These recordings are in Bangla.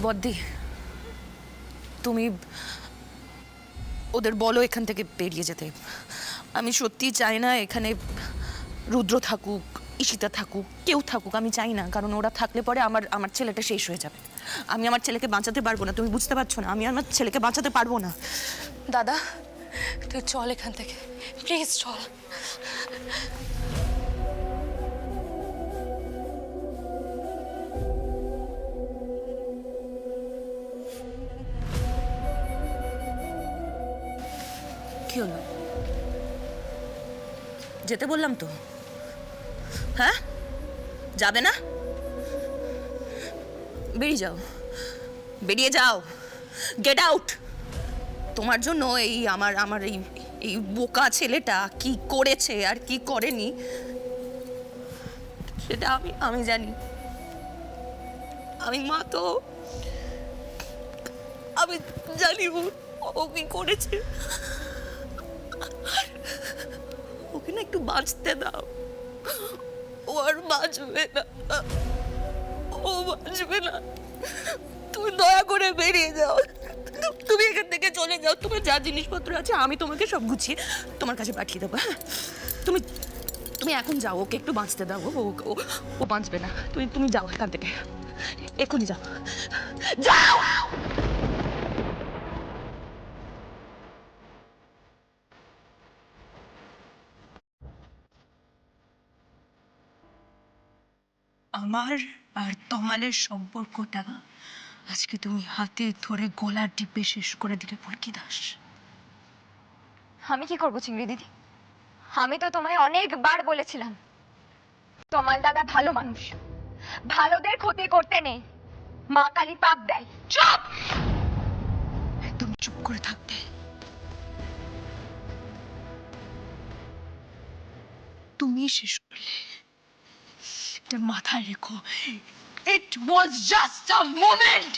বদ্দি, তুমি ওদের বলো এখান থেকে বেরিয়ে যেতে। আমি সত্যি চাই না এখানে রুদ্র থাকুক, ঈশিতা থাকুক, কেউ থাকুক, আমি চাই না। কারণ ওরা থাকলে পরে আমার ছেলেটা শেষ হয়ে যাবে। আমি আমার ছেলেকে বাঁচাতে পারবো না, তুমি বুঝতে পারছো না? আমি আমার ছেলেকে বাঁচাতে পারবো না। দাদা, তুই চল এখান থেকে, প্লিজ চল। কি হলো? যেতে বললাম তো। হ্যাঁ, যাবে না? বেরিয়ে যাও, বেরিয়ে যাও, গেট আউট। তোমার জন্য এই আমার এই বোকা ছেলেটা কি করেছে আর কি করেনি সেটা আমি জানি। আমি মা তো, আমি জানি ও কি করেছে। ওকে না একটু বাঁচতে দাও, ও আর বাঁচবে না, ও বাঁচবে না। তুমি দয়া করে বেরিয়ে যাও, তুমি এখান থেকে চলে যাও। তোমার যা জিনিসপত্র আছে আমি তোমাকে সব গুছিয়ে তোমার কাছে পাঠিয়ে দেবো। হ্যাঁ, তুমি তুমি এখন যাও, ওকে একটু বাঁচতে দাও। ও বাঁচবে না। তুমি যাও এখান থেকে, এক্ষুনি যাও, যাও। আমার আর তমালের সম্পর্কটা আজকে তুমি হাতে ধরে গলা টিপে শেষ করে দিলে পুলকি দাস। আমি কি করবো চিংড়ি দিদি? আমি তো তোমায় অনেকবার বলেছিলাম তোমার দাদা ভালো মানুষ, ভালোদের ক্ষতি করতে নেই, মা কালী পাপ দেয়। চুপ! একদম চুপ করে থাকতে। তুমি শেষ করলে, এটা মাথায় রেখো। ইট ওয়াজ জাস্ট আ মোমেন্ট।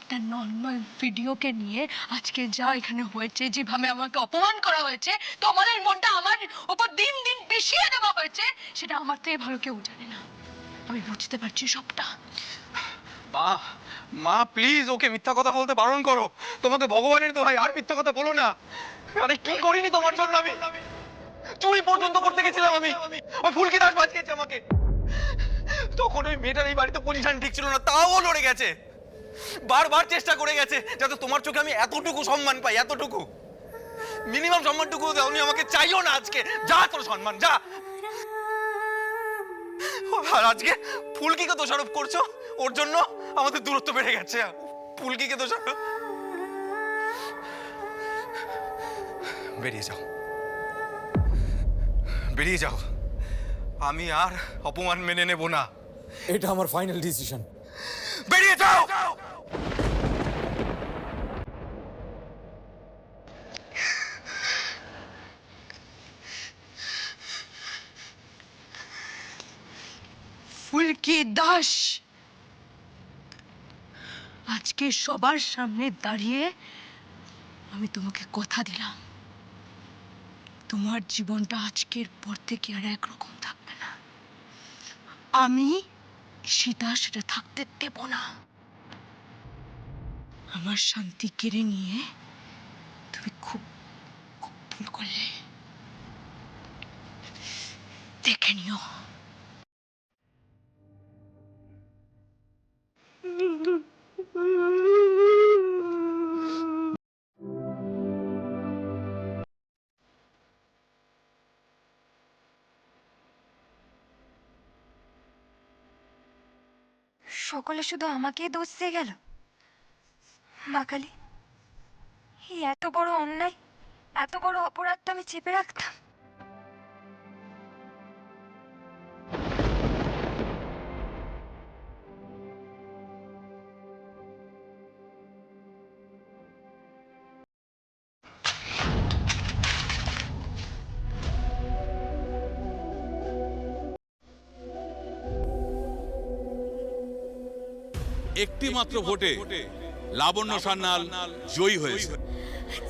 একটা নর্মাল ভিডিওকে নিয়ে আজকে যা এখানে হয়েছে, যেভাবে আমাকে অপমান করা হয়েছে, তোমাদের মনটা আমার উপর দিন দিন পিষিয়ে দেওয়া হয়েছে, সেটা আমার থেকে ভালো কেউ জানে না। আমি বুঝতে পারছি সবটা। মা, মা প্লিজ ওকে মিথ্যা কথা বলতে বারণ করো। তোমাকে ভগবানের দোহাই আর মিথ্যা কথা বলো না। আরে কি করিনি তোমার জন্য আমি? চুরি পর্যন্ত করতে গেছিলাম আমি। ওই ফুলকি দাস বাঁচিয়েছে আমাকে। তখন ওই মেয়েটার এই বাড়িতে পজিশন ঠিক ছিল না, তাও ও লড়ে গেছে। বারবার চেষ্টা করে গেছে যাতে তোমার চোখে আমি এতটুকু সম্মান পাই, এতটুকু মিনিমাম সম্মানটুকু দাওনি আমাকে। চাইও না আজকে, যা তোর সম্মান যা। আর আজকে ফুলকিকে দোষারোপ করছো, ওর জন্য আমাদের দূরত্ব বেড়ে গেছে। ফুলকিকে দোষারোপ। বেরিয়ে যাও, বেরিয়ে যাও। আমি আর অপমান মেনে নেব না। এটা আমার ফাইনাল ডিসিশন। বেরিয়ে যাও। ফুলকি দাস, আজকে সবার সামনে দাঁড়িয়ে আমি তোমাকে কথা দিলাম, তোমার জীবনটা আজকের পর থেকে আর একরকম থাকবে না। আমি সীতা সেটা থাকতে দেব না। আমার শান্তি কেড়ে নিয়ে তুমি খুব খুব ভুল করলে, দেখে নিও। সকলে শুধু আমাকেই দোষ দিয়ে গেল। মা কালী, এই এত বড় অন্যায়, এত বড় অপরাধটা আমি চেপে রাখতাম। একটি মাত্র ভোটে লাবণ্য সান্যাল জয়ী হয়েছে।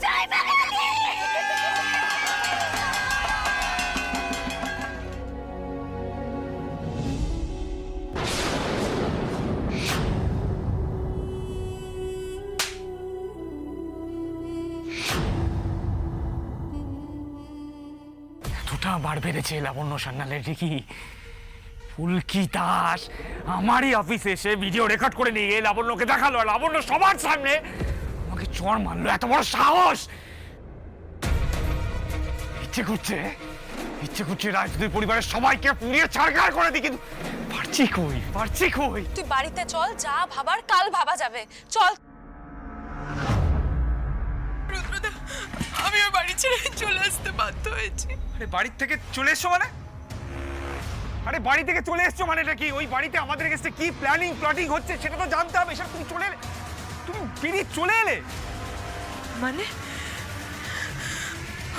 জয় মা কালী! বার বেড়েছে লাবণ্য সান্যালের, ঠিকই। ফুলকি দাস আমারই অফিসে এসে ভিডিও রেকর্ড করে নিয়ে গিয়ে লাবণ্যকে দেখালো, আর লাবণ্য সবার সামনে আমাকে চড় মারলো। এত বড় সাহস! ইচ্ছে করছে রাজনীতির পরিবারের সবাইকে পুড়িয়ে ছাড়খাড় করে দিই, কিন্তু পারছি কই। তুই বাড়িতে চল, যা ভাবার কাল ভাবা যাবে, চল। রুদ্রদা, আমি ওর বাড়ি ছেড়ে চলে আসতে বাধ্য হয়েছি। আরে বাড়ির থেকে চলে এসছো মানে? আরে বাড়ি থেকে চলে এসছো মানেটা কি? ওই বাড়িতে আমাদের কাছে কি প্লটিং হচ্ছে সেটা তো জানতে হবে। এসব তুমি বেরিয়ে চলে এলে মানে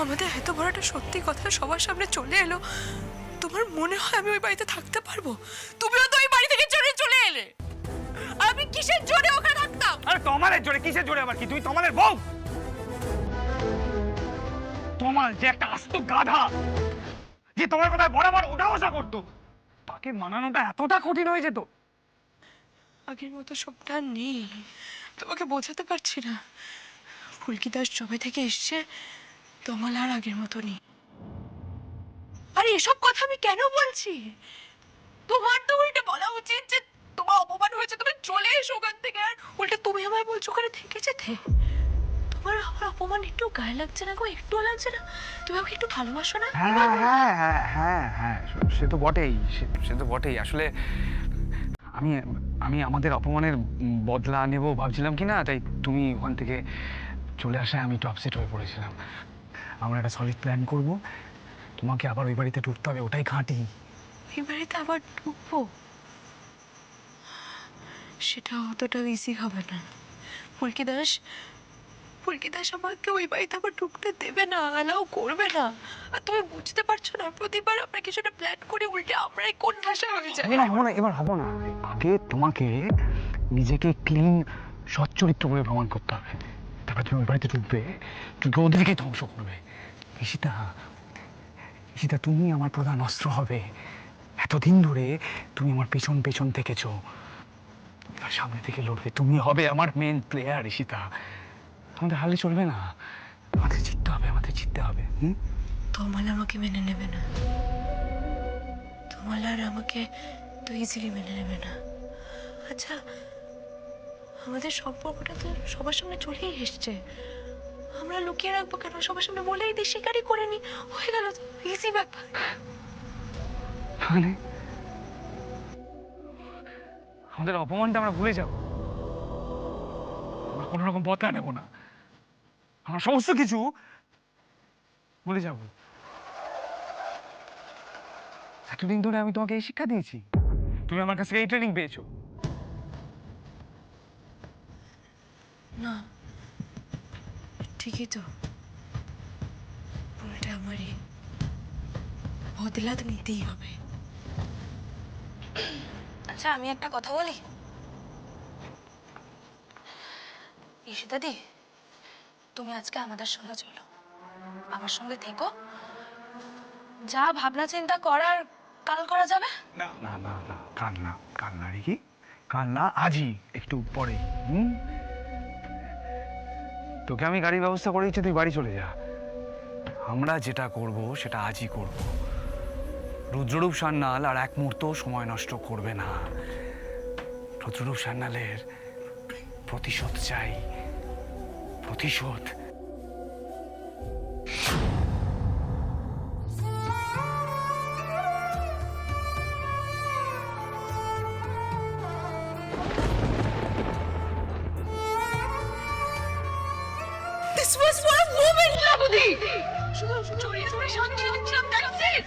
আমাদের এত বড় একটা সত্যি কথা সবার সামনে চলে এলো, তোমার মনে হয় আমি ওই বাড়িতে থাকতে পারবো? তুমিও তো ওই বাড়ি থেকে চলে এলে, আর আমি কিসের জোরে ওখানে থাকতাম? আরে তমালের জোরে? কিসের জোরে? আবার কি তুই তমালের বউ? তমাল যে একটা আস্ত গাধা, যে তোমার কথায় বরাবর ওঠা বসা করতো, তাকে মানানোটা এতটা কঠিন হয়ে যেত? আগের মতো সবটা নেই, তোমাকে বোঝাতে পারছি না। ফুলকি দাস জবে থেকে এসছে, তোমার আর আগের মতো নেই। আরে এসব কথা আমি কেন বলছি? তোমার তো উল্টে বলা উচিত যে তোমার অপমান হয়েছে, তুমি চলে এসো ওখান থেকে। আর উল্টে তুমি আমায় বলছো ওখানে থেকে যেতে। তোমার আমার অপমান একটু গায়ে লাগছে না গো? একটু লাগছে না? তুমি আমাকে একটু ভালোবাসো না? হ্যাঁ, সে তো বটেই। আসলে আমি আমাদের অপমানের বদলা নেব ভাবছিলাম কি না, তাই তুমি ওখান থেকে চলে আসায় আমি একটু আপসেট হয়ে পড়েছিলাম। আমরা একটা সলিড প্ল্যান করব, তোমাকে আবার ওই বাড়িতে ঢুকতে হবে, ওটাই খাঁটি। এই বাড়িতে আবার ঢুকবো? সেটা অতটা ইজি হবে না। ফুলকি দাস আমাকে ওই বাড়িতে আবার ঢুকতে দেবে না, অ্যালাউ করবে না। আর তুমি বুঝতে পারছো না, প্রতিবার আমরা কিছু একটা প্ল্যান করে উল্টে আমরাই কোন ঠাসা হয়ে যাই। এবার হবো না। আগে তোমাকে নিজেকে ক্লিন সচ্চরিত্র করে প্রমাণ করতে হবে, তারপর তুমি ওই বাড়িতে ঢুকবে ওদেরকে ধ্বংস করবে। ঈশিতা, তুমি আমার প্রধান অস্ত্র হবে। এতদিন ধরে তুমি আমার পেছন থেকেছো, আর সামনে থেকে লড়বে। তুমি হবে আমার মেন প্লেয়ার ঈশিতা। আমাদের হারলে চলবে না, আমাদের জিততে হবে। তোমাল আমাকে মেনে নেবে না, তোমাল আর আমাকে তো ইজিলি মেনে নেবে না। আচ্ছা, আমাদের সম্পর্কটা তো সবার সামনে চলেই এসছে, আমরা লুকিয়ে রাখবো কেন? সবার সামনে বলেই দিই, স্বীকারই করে নি, হয়ে গেল তো, ইজি ব্যাপার। মানে আমাদের অপমানটা আমরা ভুলে যাব, আমরা কোনো রকম বদলা নেব না, আমরা সমস্ত কিছু ভুলে যাব। এতদিন ধরে আমি তোমাকে এই শিক্ষা দিয়েছি, তুমি আমার কাছ থেকে এই ট্রেনিং পেয়েছো। না, ঠিকই তো, পুরোটা আমারই, বদলা তো নিতেই হবে। আচ্ছা, আমি একটা কথা বলি ঈশিতাদি, তুমি আজকে আমাদের সঙ্গে চলো, আমার সঙ্গে থেকো, যা ভাবনা চিন্তা করার কাল করা যাবে। না না না না, কাল না রিকি, কাল না, আজই, একটু পরে। তোকে আমি গাড়ির ব্যবস্থা করে দিচ্ছি, তুই বাড়ি চলে যা। আমরা যেটা করব সেটা আজই করব। রুদ্ররূপ সান্যাল আর এক মুহূর্ত সময় নষ্ট করবে না। রুদ্ররূপ সান্যালের প্রতিশোধ চাই, প্রতিশোধ। This was for a woman, Labudi! চড়িয়ে সামনে আনছিলাম, that's it!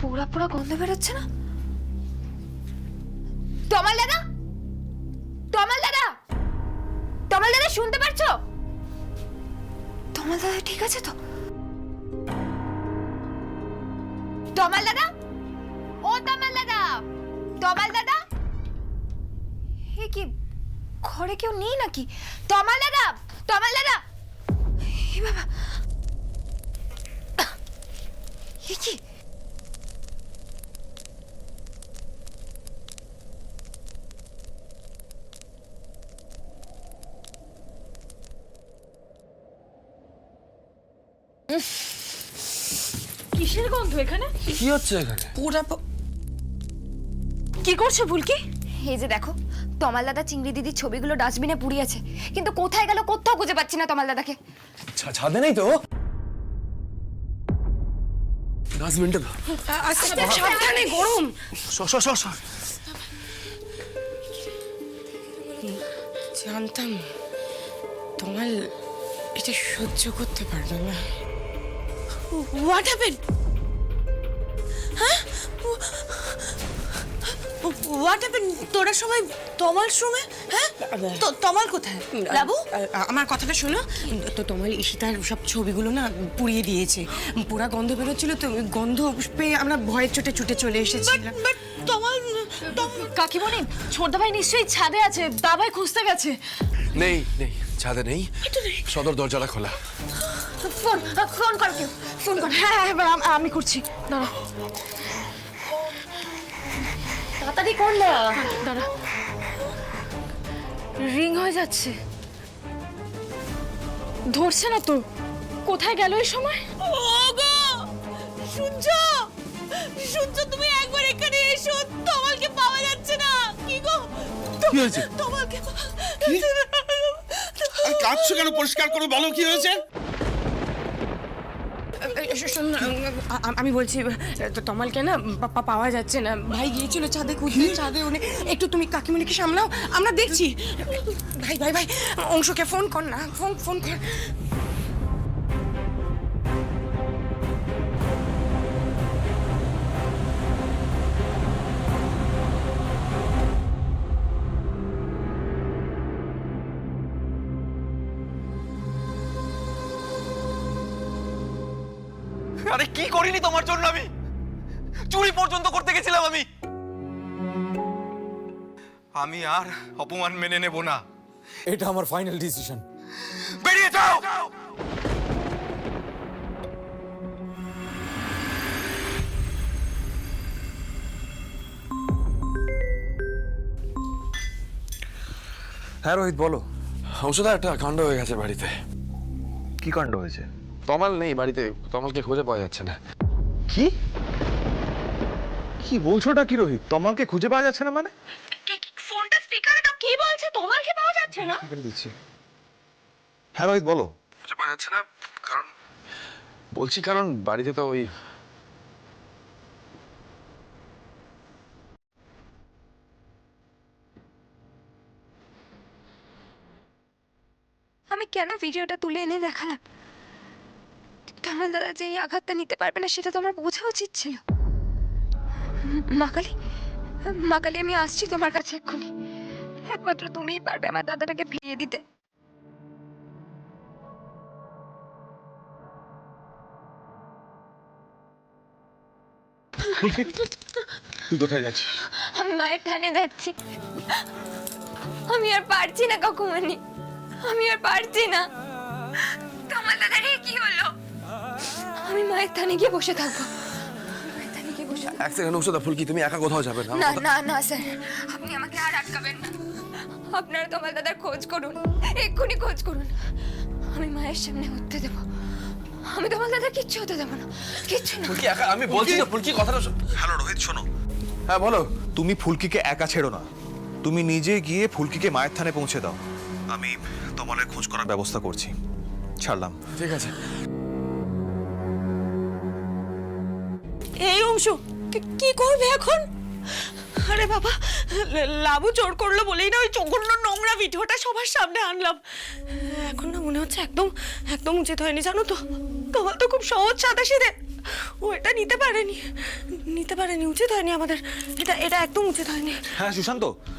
পোড়া পোড়া গন্ধ বেরোচ্ছে না? তমাল দাদা, তমাল দাদা, তমাল দাদা শুনতে পারছো? তমাল দাদা ঠিক আছে তো? তমাল দাদা, ও তমাল দাদা, তমাল দাদা, এ কি ঘরে কেউ নেই নাকি? তমাল দাদা, তমাল দাদা, এ বাবা, এ কি? কিসের গন্ধ এখানে? কি হচ্ছে এখানে? কি করছো বুলকি? এই যে দেখো, তমাল দাদা চিংড়ি দিদির ছবিগুলো ডাস্টবিনে পুড়িয়েছে, কিন্তু কোথায় গেল কোথাও খুঁজে পাচ্ছি না তমাল দাদাকে। ছাদে নেই তো? ডাস্টবিনটা তো। সাবধানে, গরম। জানতাম তোমার এটা সহ্য করতে পারবে না। What happen? হ্যাঁ, হোয়াট হ্যাপেন? তোরা সবাই তমাল শ্রমে? হ্যাঁ, তমাল কোথায়? লাবু, আমার কথাটা শোনো। তো তোমার ঈশিতার সব ছবিগুলো না পুড়িয়ে দিয়েছে, পুরা গন্ধ বেরোচ্ছিল, তো ওই গন্ধ পেয়ে আমরা ভয়ের চোটে ছুটে চলে এসেছিলাম। বাট তমাল কাকিমণি, ছোটদা ভাই নিশ্চয়ই ছাদে আছে, দাবাই খুঁজতে গেছে। নেই নেই, ছাদে নেই, সদর দরজাটা খোলা। ফোন ফোন কর, কেউ ফোন কর। হ্যাঁ হ্যাঁ, আমি করছি, দাঁড়া। তাড়াতাড়ি কর না। দাঁড়া, রিং হয়ে যাচ্ছে, ধরছে না তো। কোথায় গেল এই সময়? ওগো, শুনছো? শুনছো? তুমি একবার এখানে এসো, তমালকে পাওয়া যাচ্ছে না। কি গো? কি হয়েছে? তমালকে কাঁদছো কেন? পরিষ্কার করে বলো কি হয়েছে। শোন, আমি বলছি তো তমালকে না পাওয়া যাচ্ছে না। ভাই গিয়েছিল ছাদে খুঁজতে, ছাদে উনি। একটু তুমি কাকিমণিকে সামলাও, আমরা দেখছি। ভাই ভাই ভাই, অংশকে ফোন কর না, ফোন কর। আরে কি করিনি তোমার জন্য আমি? চুরি পর্যন্ত করতে গেছিলাম আমি। আমি আর অপমান মেনে নেব না। এটা আমার ফাইনাল ডিসিশন। বেরিয়ে যাও। হ্যাঁ রোহিত, বলো। ঔষধা, একটা কাণ্ড হয়ে গেছে বাড়িতে। কি কাণ্ড হয়েছে? তমাল নেই বাড়িতে, তমালকে খুঁজে পাওয়া যাচ্ছে না। কি কি বলছোটা কি রোহিত? তমালকে খুঁজে পাওয়া যাচ্ছে না মানে? ফোনটা স্পিকারে দাও। কি বলছে? তোমাকে পাওয়া যাচ্ছে না? দিচ্ছি। হ্যাঁ রোহিত, বলো। খুঁজে পাওয়া যাচ্ছে না কারণ বাড়িতে তো ওই আমি কেন ভিডিওটা তুলে এনে দেখালাম? তমাল দাদা যে এই আঘাতটা নিতে পারবে না সেটা তো আমার বোঝা উচিত ছিল। মাকালি, মাকালি, আমি আসছি তোমার কাছে এক্ষুনি। একমাত্র তুমিই পারবে আমার দাদাটাকে ফিরিয়ে দিতে। তুই কোথায় যাচ্ছিস? আমি মায়ের ঠানে যাচ্ছি। আমি আর পারছি না কাকুমণি, আমি আর পারছি না। তোমার দাদার কি হলো? আমি মায়ের থানে গিয়ে বসে থাকবো। মায়ের থানে গিয়ে বসে থাকবো। এক সেকেন্ড ঔষধা, ফুলকি তুমি একা কোথাও যাবে না। না না না স্যার, আপনি আমাকে আর আটকাবেন না। আপনারা তোমার দাদার খোঁজ করুন, এক্ষুনি খোঁজ করুন। আমি মায়ের সামনে উঠতে দেবো। আমি তোমার দাদার কিচ্ছু হতে দেবো না, কিচ্ছু না। ফুলকি একা, আমি বলছি না ফুলকি, কথাটা হ্যালো রোহিত, শোনো। হ্যাঁ বলো। তুমি ফুলকিকে একা ছেড়ো না, তুমি নিজে গিয়ে ফুলকিকে মায়ের থানে পৌঁছে দাও। আমি তোমার খোঁজ করার ব্যবস্থা করছি। ছাড়লাম। ঠিক আছে। এই অংশ কি করবে এখন? আরে বাবা, লাবু জোর করলো বলেই না ওই জঘন্য নোংরা ভিডিওটা সবার সামনে আনলাম। এখন না মনে হচ্ছে একদম একদম উচিত হয়নি, জানো তো। তোমার তো খুব সহজ সাদা সিধে, ও এটা নিতে পারেনি উচিত হয়নি আমাদের, এটা একদম উচিত হয়নি। হ্যাঁ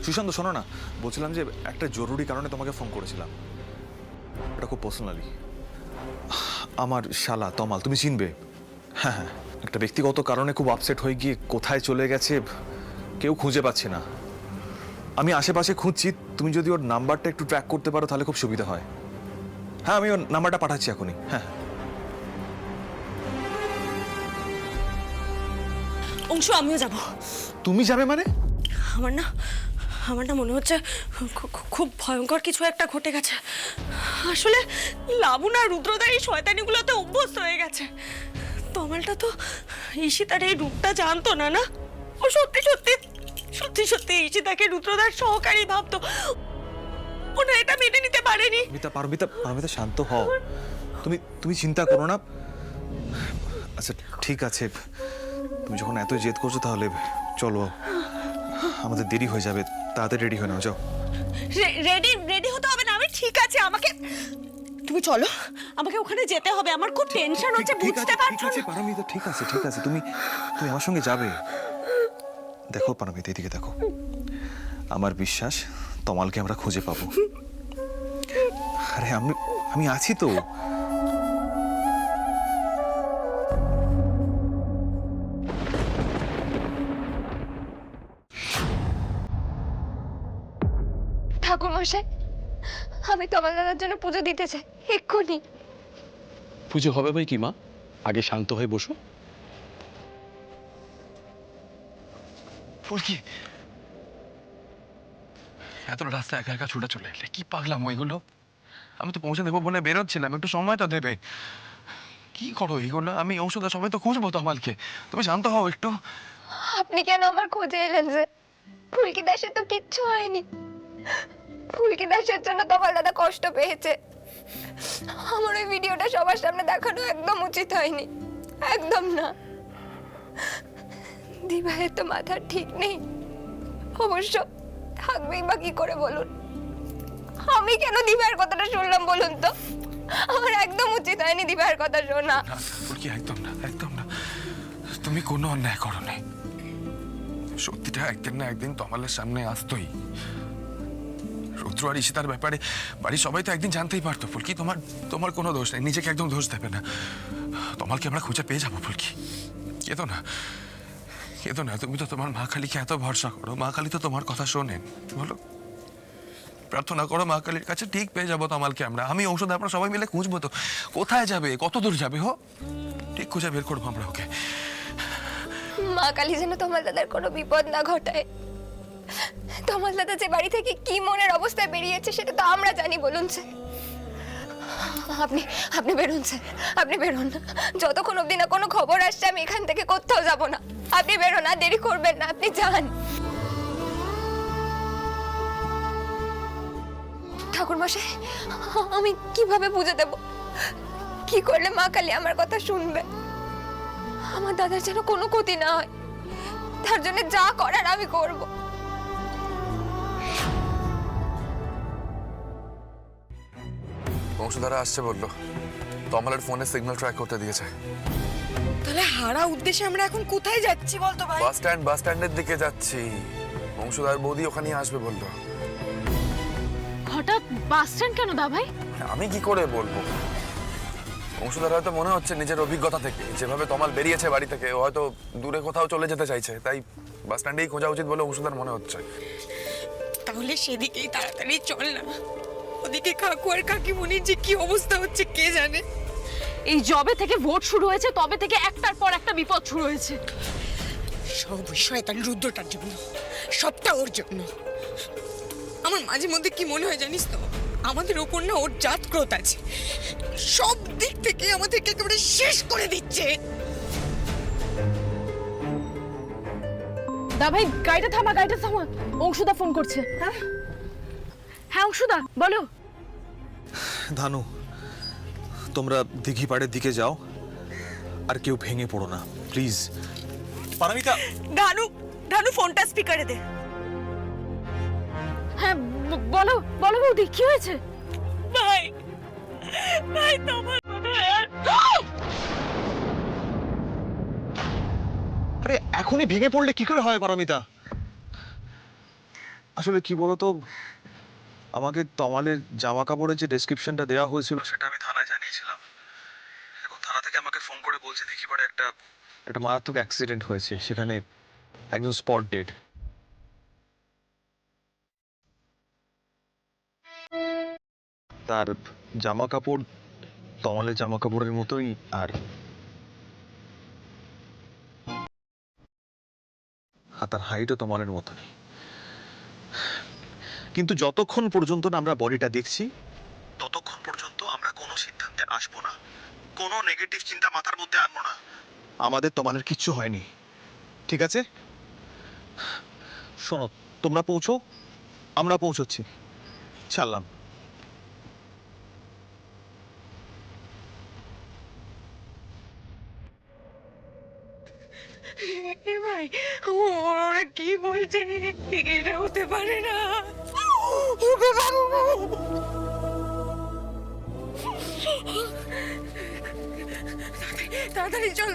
সুশান্ত শোনো না, বলছিলাম যে একটা জরুরি কারণে তোমাকে ফোন করেছিলাম, এটা খুব পার্সোনালি। আমার শালা তমাল, তুমি চিনবে? হ্যাঁ, একটা ব্যক্তিগত কারণে খুব আপসেট হয়ে গিয়ে কোথায় চলে গেছে কেউ খুঁজে পাচ্ছে না। আমি আশেপাশে খুঁজছি, তুমি যদি ওর নাম্বারটা একটু ট্র্যাক করতে পারো তাহলে খুব সুবিধা হয়। হ্যাঁ, আমি ওর নাম্বারটা পাঠাচ্ছি এখনই। হ্যাঁ অংশু, আমিও যাব। তুমি যাবে মানে? আমার না মনে হচ্ছে খুব ভয়ঙ্কর কিছু একটা ঘটে গেছে। আসলে লাবণ আর রুদ্রদা এই শয়তানিগুলোতে অভ্যস্ত হয়ে গেছে। তমালটা তো ঈশিতার এই রূপটা জানতো না, না? ও সত্যি ঈশিতাকে রুদ্রদার সহকারী ভাবতো। ও না এটা মেনে নিতে পারেনি। পারমিতা শান্ত হও, তুমি চিন্তা করো না। আচ্ছা ঠিক আছে, তুমি যখন এত জেদ করছো তাহলে চলো, আমাদের দেরি হয়ে যাবে, তাড়াতাড়ি রেডি হয়ে নাও, যাও। রেডি হতে হবে না, আমি ঠিক আছে, তুমি চলো, আমাকে ওখানে যেতে হবে, আমার খুব টেনশন হচ্ছে, বুঝতে পারছো না? পারমিতা ঠিক আছে, তুমি আমার সঙ্গে যাবে। দেখো পারমিতা, এদিকে দেখো, আমার বিশ্বাস তমালকে আমরা খুঁজে পাবো। আরে আমি আছি তো। ঠাকুরমশাই, আমি তোমার দাদার জন্য পুজো দিতে চাই এক্ষুনি। পুজো হবে বই কি মা, আগে শান্ত হয়ে বসো। ফুলকি, এতটা রাস্তা একা একা ছুটে চলে এলে, কি পাগলাম ওইগুলো? আমি তো পৌঁছে দেবো বলে বেরোচ্ছিলাম, একটু সময় তো দেবে। কি করো এইগুলো? আমি ঔষধ সবাই তো খুঁজবো তমালকে, তুমি শান্ত হও একটু। আপনি কেন আমার খোঁজে এলেন যে? ফুলকি দাসের তো কিচ্ছু হয়নি। ফুলকি দাসের জন্য তোমার দাদা কষ্ট পেয়েছে। আমার ওই ভিডিওটা সবার সামনে দেখানো একদম উচিত হয়নি, একদম না। দিভাইয়ের তো মাথা ঠিক নেই, অবশ্য থাকবেই বা কি করে বলুন? আমি কেন দিভাইয়ের কথাটা শুনলাম বলুন তো? আমার একদম উচিত হয়নি দিভাইয়ের কথা শোনা। ফুলকি, একদম না, তুমি কোনো অন্যায় করো নাই। সত্যিটা একদিন না একদিন তমালের সামনে আসতোই। রুদ্র আর ঈশিতার ব্যাপারে বাড়ির সবাই তো একদিন জানতেই পারতো। ফুলকি, তোমার কোনো দোষ নেই, নিজেকে একদম দোষ দেবে না। তমালকে আমরা খুঁজে পেয়ে যাবো। ফুলকি, কেঁদো না, তুমি তো তোমার মা কালীকে এত ভরসা করো, মা কালী তো তোমার কথা শোনেন। বলো, প্রার্থনা করো মা কালীর কাছে, ঠিক পেয়ে যাবো তমালকে আমরা। আমি ঔষধ আমরা সবাই মিলে খুঁজবো তো। কোথায় যাবে, কত দূর যাবে, ঠিক খুঁজে বের করবো আমরা ওকে। মা কালী যেন তোমার দাদার কোনো বিপদ না ঘটায়। তোমার দাদা যে বাড়ি থেকে কি মনের অবস্থায় বেরিয়েছে সেটা তো আমরা জানি, বলুন স্যার। আপনি বেরোন স্যার, আপনি বেরোন না। যতক্ষণ অবধি না কোনো খবর আসছে আমি এখান থেকে কোথাও যাব না। আপনি বেরোন, আর দেরি করবেন না, আপনি যান। ঠাকুরমশাই, আমি কিভাবে পুজো দেব? কি করলে মা কালী আমার কথা শুনবে? আমার দাদার যেন কোনো ক্ষতি না হয়, তার জন্য যা করার আমি করব। বংশধারা আসছে বললো, তমালের ফোনে সিগন্যাল ট্র্যাক করতে দিয়েছে। তাহলে হারা উদ্দেশ্যে আমরা এখন কোথায় যাচ্ছি বলতো ভাই? বাস স্ট্যান্ডের দিকে যাচ্ছি। বংশধার বৌদি ওখানেই আসবে বললো। হঠাৎ বাস স্ট্যান্ড কেন দা ভাই? আমি কি করে বলবো? বংশধার হয়তো মনে হচ্ছে নিজের অভিজ্ঞতা থেকে, যেভাবে তমাল বেরিয়েছে বাড়ি থেকে, ও হয়তো দূরে কোথাও চলে যেতে চাইছে, তাই বাস স্ট্যান্ডেই খোঁজা উচিত বলে বংশধার মনে হচ্ছে। তাহলে সেদিকেই তাড়াতাড়ি চল না। ওদিকে কাকু আর কাকিমুনির যে কি অবস্থা হচ্ছে কে জানে। এই জবে থেকে ভোট শুরু হয়েছে তবে থেকে একটার পর একটা বিপদ শুরু হয়েছে। সব শয়তান রুদ্রটার জন্য, সবটা ওর জন্য। আমার মাঝে মধ্যে কি মনে হয় জানিস তো, আমাদের ওপর না ওর জাত ক্রোধ আছে, সব দিক থেকে আমাদেরকে একেবারে শেষ করে দিচ্ছে। দা ভাই, গাড়িটা থামা। অংশুদা ফোন করছে। হ্যাঁ অংশুদা, বলো। ধানু, তোমরা দিঘি পাড়ের দিকে যাও, আর কেউ ভেঙে পড়ো না প্লিজ। পারমিতা, ধানু ফোনটা স্পিকারে দে। হ্যাঁ বলো বৌদি, কি হয়েছে? ভাই তোমার আরে এখনই ভেঙে পড়লে কি করে হয় পারমিতা? আসলে কি বলতো, আমাকে তমালের জামা কাপড়ের যে ডেসক্রিপশনটা দেওয়া হয়েছিল সেটা আমি থানায় জানিয়েছিলাম। এখন থানা থেকে আমাকে ফোন করে বলছে দেখি পরে একটা মারাত্মক অ্যাক্সিডেন্ট হয়েছে, সেখানে একজন স্পট ডেড। তার জামা কাপড় তমালের জামা কাপড়ের মতোই, আর তার হাইটও তমালের মতোই। কিন্তু যতক্ষণ পর্যন্ত না আমরা বডিটা দেখছি ততক্ষণ পর্যন্ত আমরা কোনো সিদ্ধান্তে আসবো না, কোনো নেগেটিভ চিন্তা মাথার মধ্যে আনবো না। আমাদের তমালের কিচ্ছু হয়নি, ঠিক আছে? শোনো, তোমরা পৌঁছো, আমরা পৌঁছচ্ছি, ছাড়লাম। এ ভাই, ওরা কি বলছে? এটা হতে পারে না। ওকে বাবু, তাড়াতাড়ি চল।